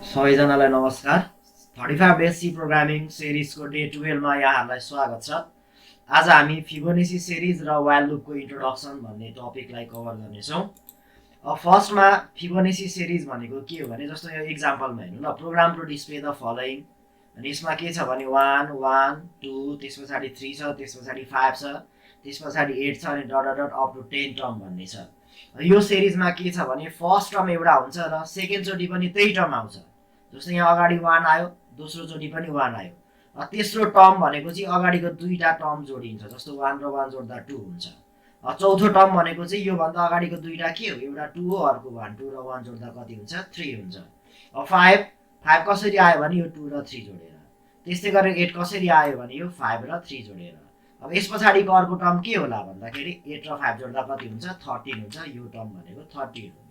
सबैजनालाई नमस्कार। 35 days C programming सिरिजको day 12 मा यहाँहरूलाई स्वागत छ। आज हामी फिबोनाची सिरिज र व्हाइल लुपको इन्ट्रोडक्सन भन्ने टपिकलाई कभर गर्नेछौँ। फर्स्टमा फिबोनाची सिरिज भनेको के हो भने जस्तो यो एक्जाम्पलमा हेर्नु ल, program to display the following. अनि यसमा के छ भने 1 1 2 त्यसपछि 3 छ, त्यसपछि 5 छ, त्यसपछि 8 छ अनि dot dot dot up to 10 term भन्ने छ। यो सिरिजमा के छ भने फर्स्ट टर्म एउटा हुन्छ र सेकेन्ड चोटि पनि त्यही टर्म आउँछ। जस्तै यहाँ अगाडि 1 आयो, दोस्रो चोटि पनि 1 आयो। तेस्रो टर्म भनेको चाहिँ अगाडिको दुईटा टर्म जोडिन्छ, जस्तो 1 र 1 जोड्दा 2 हुन्छ। चौथो टर्म भनेको चाहिँ यो भन्दा अगाडिको दुईटा के हो, एउटा 2 हो, अर्को 1, 2 र 1 जोड्दा कति हुन्छ, 3 हुन्छ। 5 कसरी आयो भने यो 2 र 3 जोडेर। त्यस्तै गरेर 8 कसरी आयो भने यो 5 र 3 जोडेर। अब यस पछाडिको अर्को टर्म के होला भन्दाखेरि 8 र 5 जोड्दा कति हुन्छ, 13 हुन्छ। यो टर्म भनेको 13 हो।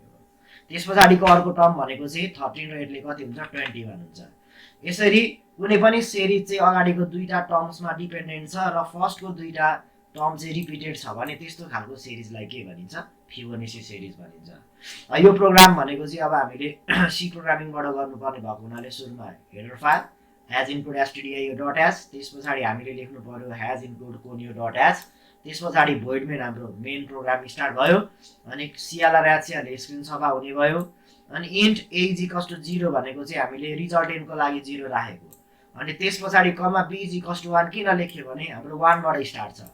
त्यस पछाडिको अर्को टर्म भनेको चाहिँ 13 र 8 ले कति हुन्छ, 21 हुन्छ। यसरी कुनै पनि सिरिज चाहिँ अगाडिको दुईटा टर्म्समा डिपेन्डेन्ट छ र फर्स्टको दुईटा टर्म चाहिँ रिपिटेड छ भने त्यस्तो खालको सिरिजलाई के भनिन्छ, फिबोनाची सिरिज भनिन्छ। यो प्रोग्राम भनेको चाहिँ अब हामीले सी प्रोग्रामिङबाट गर्नुपर्ने भएको हुनाले सुरुमा header file has include stdio.h, त्यस पछाडि हामीले लेख्नु पर्यो has include conio.h, त्यस पछाडि void मेन हाम्रो मेन प्रोग्राम स्टार्ट भयो। अनि clr ले स्क्रिन सफा हुने भयो। अनि int a is equals to 0 भनेको चाहिँ हामीले रिजल्टेन्ट को लागि 0 राखेको। अनि त्यस पछाडि कमा b is equals to 1 किन लेख्यो भने हाम्रो 1 बाट स्टार्ट छ,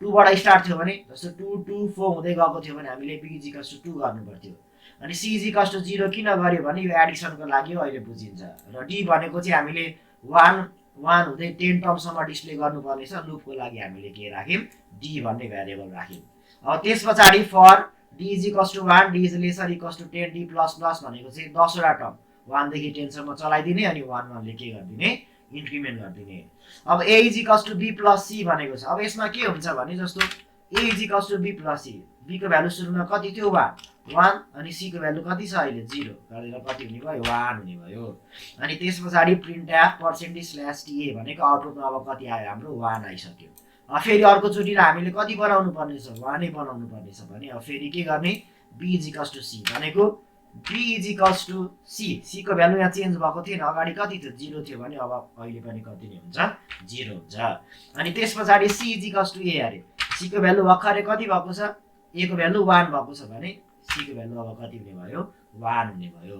2 बाट स्टार्ट थियो भने जस्तो 2 2 4 हुँदै गएको थियो भने हामीले b is equals to 2 गर्नु पर्थ्यो। अनि c is equals to 0 किन गर्यो भने यो एडिसनको लागि हो, अहिले बुझिन्छ। र d भनेको चाहिँ हामीले 1 1 हुँदै 10 टर्मसम्म डिस्प्ले गर्नुपर्ने छ। लुपको लागि हामीले के राख्यौं, d भन्ने भेरिएबल राख्यौं। अब त्यस पछाडि for d is equals to 1, d is lesser equals to 10, d plus plus भनेको चाहिँ 10 वटा टर्म 1 देखि 10 सम्म चलाइदिने अनि 1 1 ले के गर्दिने, इन्क्रिमेन्ट गर्दिने। अब a is equals to b plus c भनेको छ। अब यसमा के हुन्छ भने जस्तो a is equals to b plus c, b को भ्यालु सुरुमा कति थियो, 1 अनि c को भ्यालु कति छ अहिले 0 गरेर कति हुने भयो, 1 हुने भयो। अनि त्यस पछाडि printf %ta भनेको आउटपुटमा अब कति आयो, हाम्रो 1 आइसक्यो। अब फेरि अर्को चोटि हामीले कति बनाउनु पर्ने छ, 1 नै बनाउनु पर्ने छ भने अब फेरि के गर्ने, b is equals to c भनेको b is equals to c, c को भ्यालु यहाँ चेन्ज भएको थिएन, अगाडि कति थियो, 0 थियो भने अब अहिले पनि कति नै हुन्छ, 0 हुन्छ। अनि त्यस पछाडि c is equals to a अरे, c को भ्यालु भर्खरै कति भएको छ, a को भ्यालु 1 भएको छ भने c को भ्यालु अब कति हुने भयो, 1 हुने भयो।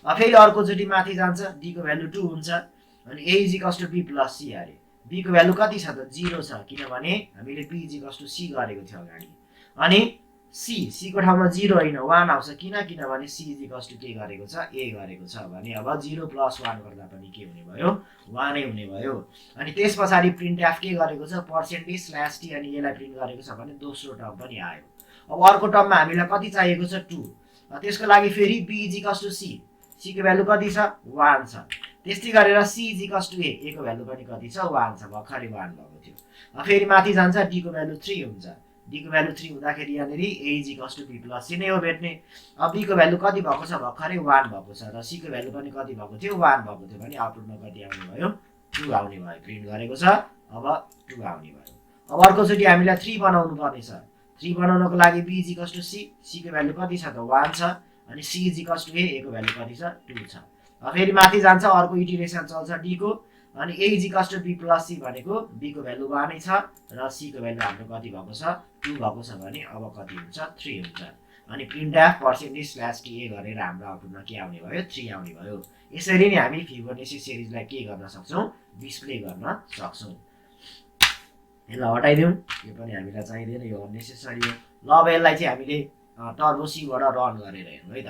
अब फेरि अर्को चोटि माथि जान्छ, d को भ्यालु 2 हुन्छ। अनि a is equals to b plus c अरे, b को भ्यालु कति छ त, 0 छ, किनभने हामीले b is equals to c गरेको थियो अगाडि। अनि c को ठाउँमा 0 हैन 1 आउँछ, किनभने c is equals to के गरेको छ, a गरेको छ भने अब 0 plus 1 गर्दा पनि के हुने भयो, 1 नै हुने भयो। अनि त्यस पछाडि printf के गरेको छ, %t अनि यसलाई प्रिन्ट गरेको छ भने दोस्रो टर्म पनि आयो। अब अर्को टर्ममा हामीलाई कति चाहिएको छ, 2। त्यसको लागि फेरि b is equals to c, c को भ्यालु कति छ, 1 छ। त्यस्तै गरेर c is equals to a को भ्यालु पनि कति छ, 1 छ, भर्खरै 1 भएको थियो। फेरि माथि जान्छ, d को भ्यालु 3 हुन्छ, d को भ्यालु 3 हुँदाखेरि यहाँनेर a is equals to b plus c नै हो भेट्ने। अब b को भ्यालु कति भएको छ, भर्खरै 1 भएको छ र c को भ्यालु पनि कति भएको थियो, 1 भएको थियो भने आउटपुटमा कति आउने भयो, 2 आउने भयो। प्रिन्ट गरेको छ, अब 2 आउने भयो। अब अर्को चोटि हामीलाई 3 बनाउनु पर्ने छ। 3 बनाउनको लागि b is equals to c, c को भ्यालु कति छ त, 1 छ। अनि c is equals to a को भ्यालु कति छ, 2 छ। फेरि माथि जान्छ, अर्को इटरेसन चल्छ d को। अनि a is equals to b plus c भनेको b को भ्यालु 1 नै छ र c को भ्यालु हाम्रो कति भएको छ, 2 भएको छ भने अब कति हुन्छ, 3 हुन्छ। अनि printf %ta गरेर हाम्रो आउटपुटमा के आउने भयो, 3 आउने भयो। यसरी नै हामी फिबोनाची सिरिजलाई के गर्न सक्छौं, डिस्प्ले गर्न सक्छौं। यसलाई हटाइदिउँ, यो पनि हामीलाई चाहिदैन, यो अननेसेसरी हो। ल अब यसलाई चाहिँ हामीले टर्बो सी बाट रन गरेर हेर्नु है त।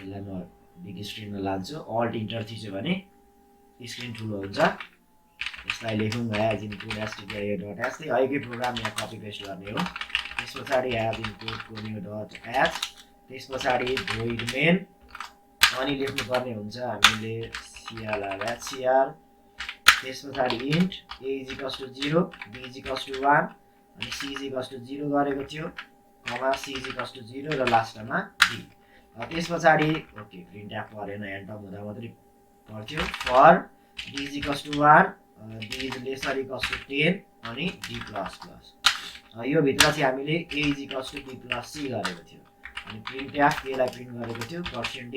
यसलाई म बिग स्क्रिनमा लान्छु, अल्ट इन्टर थिच्यो भने स्क्रिन ठुलो हुन्छ। यसलाई लेखौँ has include stdio.h, त्यही अघिकै प्रोग्राम यहाँ कपी पेस्ट गर्ने हो। त्यस पछाडि has include conio.h, त्यस पछाडि void main, अनि लेख्नु पर्ने हुन्छ हामीले clr, त्यस पछाडि int a is equals to 0, b is equals to 1 अनि c is equals to 0 गरेको थियो, कमा c is equals to 0 र लास्टमा d। त्यस पछाडि ओके printf परेन, एन्ड टर्म हुँदा मात्रै पर्थ्यो। फर d is equals to 1, d is lesser equals to 10 अनि d plus plus। यो भित्र चाहिँ हामीले a is equals to b plus c गरेको थियो। अनि printf के लाई प्रिन्ट गरेको थियो, %d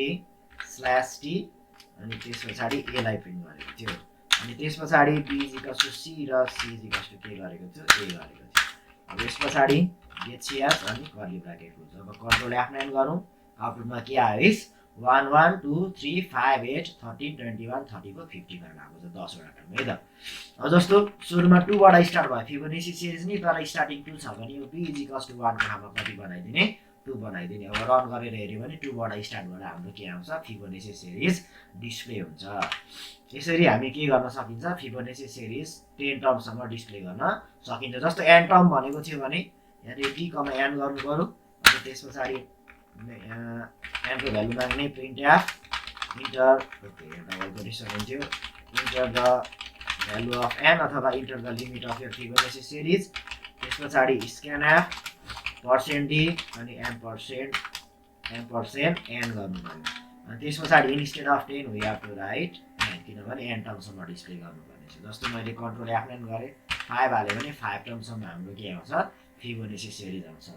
स्ल्यास टी अनि त्यस पछाडि ए लाई प्रिन्ट गरेको थियो अनि त्यस पछाडि B is equals to C र सी इज इक्वल्स टु के गरेको थियो ए गरेको थियो अब यस पछाडि गेट्सिएस अनि कर्ली ब्राकेट क्लोज अब कन्ट्रोल F9 गरौँ आउटपुटमा के आयो इस 1 1 2 3 5 8 13 21 30 को 50 गरेर आएको छ 10 वटा टर्म है त अब जस्तो सुरुमा 2 बाट स्टार्ट भयो फिबोनाची सिरिज नि तर स्टार्टिङ 2 छ भने यो b = 1 को ठाउँमा कति बनाइदिने 2 बनाइदिने अब रन गरेर हेर्यो भने 2 बाट स्टार्ट गरेर हाम्रो के आउँछ फिबोनाची सिरिज डिस्प्ले हुन्छ यसरी हामी के गर्न सकिन्छ फिबोनाची सिरिज 10 टर्म सम्म डिस्प्ले गर्न सकिन्छ जस्तो n टर्म भनेको थियो भने यहाँ t, n गर्नु पर्यो अनि त्यसपछि n को भ्यालु माग्ने printf enter okay double quotation हुन्थ्यो enter the value of n अथवा enter the limit of your Fibonacci series त्यसपछि स्क्यान एफ %d अनि m% n गर्नु पर्यो अनि त्यसपछि instead of 10 we have to write n किनभने n टर्मसम्म डिस्प्ले गर्नुपर्ने छ जस्तो मैले कन्ट्रोल F9 गरे 5 हाले भने 5 टर्मसम्म हाम्रो के आउँछ फिबोनाची सिरिज आउँछ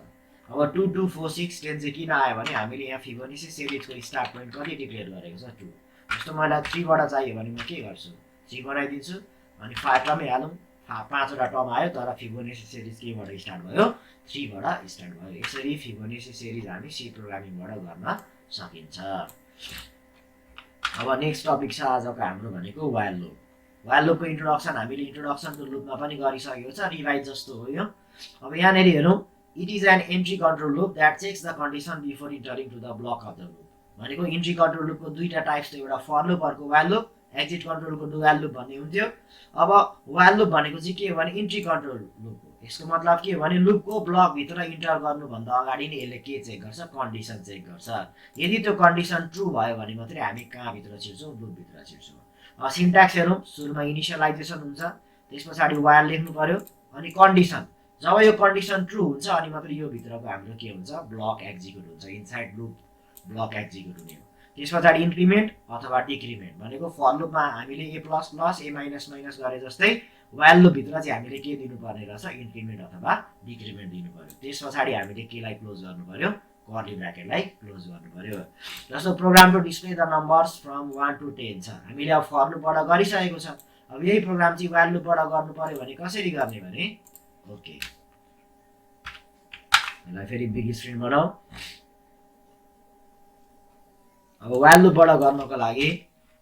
अब 2 2 4 6 10 चाहिँ किन आयो भने हामीले यहाँ फिबोनाची सिरिजको स्टार्ट पोइन्ट कति डिक्लेयर गरेको छ 2 जस्तो मलाई 3 बाट चाहियो भने म के गर्छु 3 बनाइदिन्छु अनि 5 टर्मै हालौँ 5 वटा टर्म आयो तर फिबोनाची सिरिज केबाट स्टार्ट भयो 3 बाट स्टार्ट भयो यसरी फिबोनाची सिरिज हामी सी प्रोग्रामिङबाट गर्न सकिन्छ अब नेक्स्ट टपिक छ आजको हाम्रो भनेको व्हाइल लुप व्हाइल लुपको इन्ट्रोडक्सन हामीले इन्ट्रोडक्सन टु लुपमा पनि गरिसकेको छ रिभाइज जस्तो हो यो अब यहाँ नेरी हेरौँ it is an entry control loop that checks the condition before entering to the block of the loop भनेको इन्ट्री कन्ट्रोल लुपको दुईटा टाइप्स थियो एउटा फर लुप अर्को व्हाइल लुप एक्जिट कन्ट्रोलको डुअल लुप भन्ने हुन्थ्यो अब व्हाइल लुप भनेको चाहिँ के हो भने इन्ट्री कन्ट्रोल लुप हो यसको मतलब के हो भने लुपको ब्लक भित्र इन्टर गर्नुभन्दा अगाडि नै यसले के चेक गर्छ कन्डिसन चेक गर्छ यदि त्यो कन्डिसन ट्रु भयो भने मात्रै हामी कहाँ भित्र छिर्छौँ लुप भित्र छिर्छौँ सिन्ट्याक्स हेरौँ सुरुमा इनिशियलाइजेसन हुन्छ त्यसपछि व्हाइल लेख्नु पर्यो अनि कन्डिसन जब यो कन्डिसन ट्रु हुन्छ अनि मात्र यो भित्रको हाम्रो के हुन्छ ब्लक एक्जिक्युट हुन्छ इनसाइड लुप ब्लक एक्जिक्युट हुने हो त्यसपछि इन्क्रिमेन्ट अथवा डिक्रिमेन्ट भनेको फर लुपमा हामीले a++ a- गरे जस्तै व्हाइल लुप भित्र चाहिँ हामीले के दिनुपर्ने रहेछ इन्क्रिमेन्ट अथवा डिक्रिमेन्ट दिनु पर्यो त्यसपछि हामीले केलाई क्लोज गर्नु पर्यो कर्ली ब्र्याकेटलाई क्लोज गर्नु पर्यो जस्तो program to display the numbers from 1 to 10 छ हामीले अब फर लुपबाट गरिसकेको छ अब यही प्रोग्राम चाहिँ व्हाइल लुपबाट गर्नु पर्यो भने कसरी गर्ने भने ओके यसलाई फेरि बिग स्क्रिन बनाऊ अब व्हाइल लुपबाट गर्नको लागि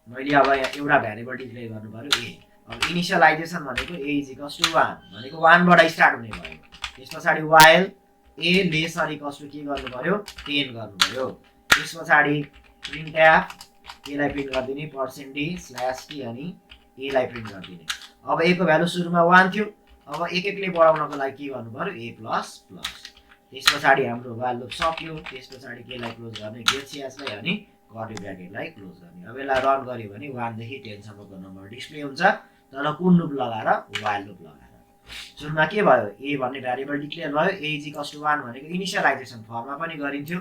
मैले अब एउटा भ्यारिएबल डिक्लेयर गर्नु पर्यो a अब इनिशियलाइजेसन भनेको a = 1 भनेको 1 बाट स्टार्ट हुने भयो त्यसपछि while a lesser equals to के गर्नु पर्यो 10 गर्नु पर्यो त्यसपछि प्रिन्ट एफ a लाई प्रिन्ट गर्दिने %d/t अनि a लाई प्रिन्ट गर्दिने अब a को भ्यालु सुरुमा 1 थियो अब एक एकले बढाउनको लागि के गर्नु पर्यो a++ त्यसपछि हाम्रो व्हाइल लुप सक्यो त्यसपछि के लाई क्लोज गर्ने गेट्सिएस लाई अनि कर्ली ब्र्याकेटलाई क्लोज गर्ने अब यसलाई रन गर्यो भने 1 देखि 10 सम्मको नम्बर डिस्प्ले हुन्छ तर कुन लुप लगाएर व्हाइल लुप लगाएर सुरुमा के भयो a भन्ने भ्यारिएबल डिक्लेयर भयो a = 1 भनेको इनिशियलाइजेसन फर्ममा पनि गरिन्थ्यो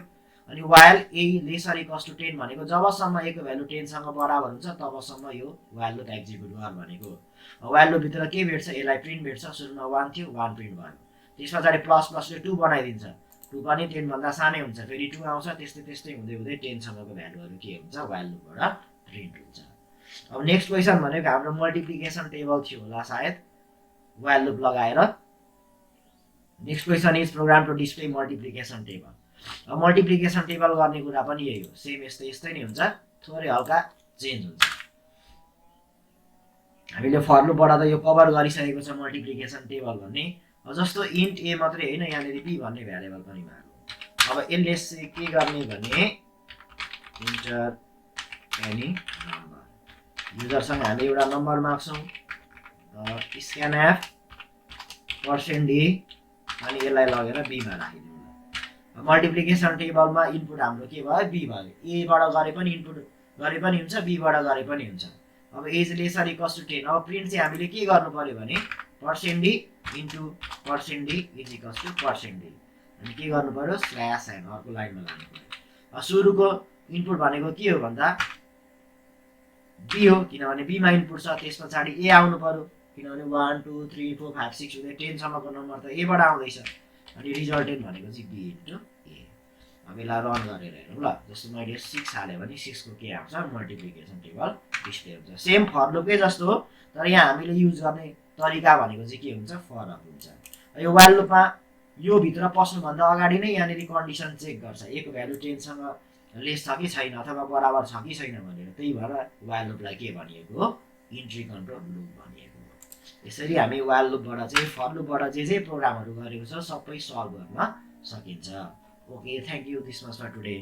अनि while a lesser equals to 10 भनेको जबसम्म a को भ्यालु 10 सँग बराबर हुन्छ तबसम्म यो व्हाइल लुप एक्जिक्युट गर भनेको व्हाइल लुप भित्र के भेट्छ यसलाई प्रिन्ट भेट्छ सुरुमा 1 थियो 1 प्रिन्ट भयो त्यसपछि प्लस ले 2 बनाइदिन्छ 2 पनि 10 भन्दा सानै हुन्छ फेरि 2 आउँछ त्यस्तै त्यस्तै हुँदै हुँदै 10 सम्मको भ्यालुहरु के हुन्छ व्हाइल लुपबाट प्रिन्ट हुन्छ अब नेक्स्ट क्वेशन भनेको हाम्रो मल्टिप्लिकेसन टेबल थियो होला सायद व्हाइल लुप लगाएर next question is program to display multiplication table अब मल्टिप्लिकेसन टेबल गर्ने कुरा पनि यही हो सेम यस्तै नै हुन्छ थोरै हल्का चेन्ज हुन्छ हामीले फर लुपबाट त यो कभर गरिसकेको छ मल्टिप्लिकेसन टेबल भन्ने जस्तो इन्ट a मात्रै हैन यहाँनेरि b भन्ने भ्यारिएबल पनि माग्यो अब यसले के गर्ने भने इन्टर एनी नम्बर युजरसँग हामीले एउटा नम्बर माग्छौं स्क्यान एफ %d अनि यसलाई लगेर b मा राखिदिनु मल्टिप्लिकेसन टेबलमा इनपुट हाम्रो के भयो b भयो a बाट गरे पनि इनपुट गरे पनि हुन्छ b बाट गरे पनि हुन्छ अब a लेसर इक्वल्स टु 10 अब प्रिन्ट चाहिँ हामीले के गर्नु पर्यो भने %d into %d is equals to %d अनि के गर्नु पर्यो /n अर्को लाइनमा लानु पर्यो सुरुको इनपुट भनेको के हो भन्दा b हो किनभने b मा इनपुट छ त्यसपछि a आउनु पर्यो किनभने 1 2 3 4 5 6 हुँदै 10 सम्मको नम्बर त a बाट आउँदैछ अनि रिजल्टेन्ट भनेको चाहिँ b into a हामीलाई रन गरेर हेरौँ ल। जस्तो मैले 6 हालेँ भने 6 को के आउँछ मल्टिप्लिकेसन टेबल डिस्प्ले हुन्छ। सेम फर लुपकै जस्तो हो, तर यहाँ हामीले युज गर्ने तरिका भनेको चाहिँ के हुन्छ फरक हुन्छ। यो वाइल लुपमा यो भित्र पस्नुभन्दा अगाडि नै यहाँनिर कन्डिसन चेक गर्छ a को भ्यालु 10 सँग लेस छ कि छैन अथवा बराबर छ कि छैन भनेर। त्यही भएर वाइल लुपलाई के भनिएको हो इन्ट्री कन्ट्रोल लुप भनिएको हो। यसरी हामी वाइल लुपबाट चाहिँ फर लुपबाट जे प्रोग्रामहरू गरेको छ सबै सल्भ गर्न सकिन्छ। Okay, thank you this much for today.